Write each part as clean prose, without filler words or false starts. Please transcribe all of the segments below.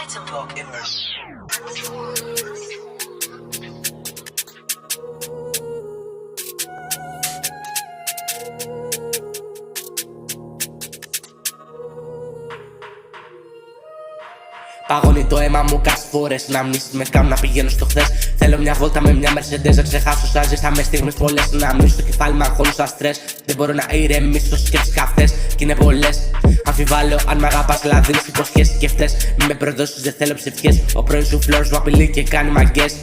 item block image. Παγώνει το αίμα μου κάποιες φορές. Να μνήσεις με κάνουν να πηγαίνω στο χθες. Θέλω μια βόλτα με μια Mercedes. Να ξεχάσω σαν ζήσαμε στιγμές πολλές. Να μείνω στο κεφάλι με αγχώνω σαν στρες. Δεν μπορώ να ηρεμήσω σκέψεις καυτές. Κι είναι πολλές. Αμφιβάλλω αν μ' αγαπάς, αλλά δίνεις υποσχέσεις και φταίς. Μη με προδώσεις, δεν θέλω ψευτιές. Ο πρώην σου φλόρος μου απειλεί και κάνει μαγκές.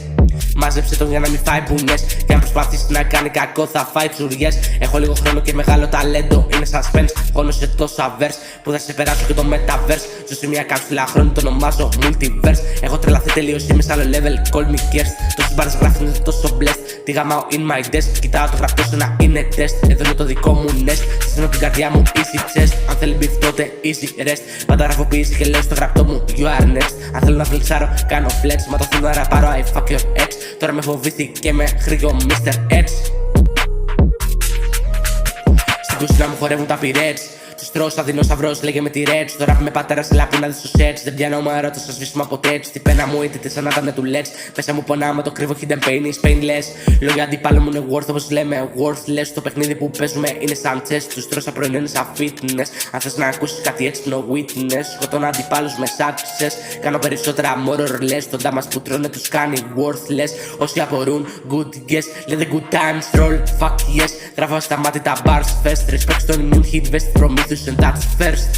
Μάζεψε τον για να μην φάει μπουνιές. Και αν προσπαθήσει να κάνει κακό, θα φάει τσουριές. Έχω λίγο χρόνο και μεγάλο ταλέντο. Είναι suspense. Χώνω σε τόσα verse που θα σε περάσω και το metaverse. Ζω σε μια κάψουλα χρόνου, το ονομάζω multiverse. Έχω τρελαθεί τελείως, είμαι σε άλλο level. Call me Kers. Τόσοι μπάρες γράφουν είναι τόσο blessed. Τι γαμάω in my desk. Κοιτάω το γραφτό σε να είναι test. Εδώ είναι το δικό μου nest. Συστήνω την καρδιά μου easy chest. Αν θέλει beef τότε easy rest. Πάντα γραφοποιήσει και λέω στο γραπτό μου you are next. Αν θέλω να φλεξάρω, κάνω flex. Μα το θέλω να ραπάρω, I fuck your ex. Τώρα με φοβήθηκε και με χρήγω Mr. X. Στην κουσίνα μου χορεύουν τα πυρέτς. Τους τρώω σαν δεινόσαυρος, λέγε με τη ρέτς. Τώρα που με πατέρα σε λάπη να δεις το σετς. Δεν πιάνω μα ερώτω, σας σβήσουμε από τέτς. Την πένα μου είτε σαν να ήταν του let's. Μέσα μου πονάω με το κρύβο hidden pain is painless. Λόγια αντιπάλου μου είναι worth όπως λέμε worthless. Το παιχνίδι που παίζουμε είναι σαν chess. Τους τρώω σαν πρωινό είναι σαν fitness. Αν θες να ακούσεις κάτι έξυπνο witness. Σκοτώνω αντιπάλους με success. Κάνω περισσότερα more or less. Το ντάμας που τρώνε τους κάνει worthless. Όσοι απορούν good guess. Let the good times roll fuck yes. Τραβάω στα μάτια τα bars fest. Respect στον immune hit vest from Mythos and that's first.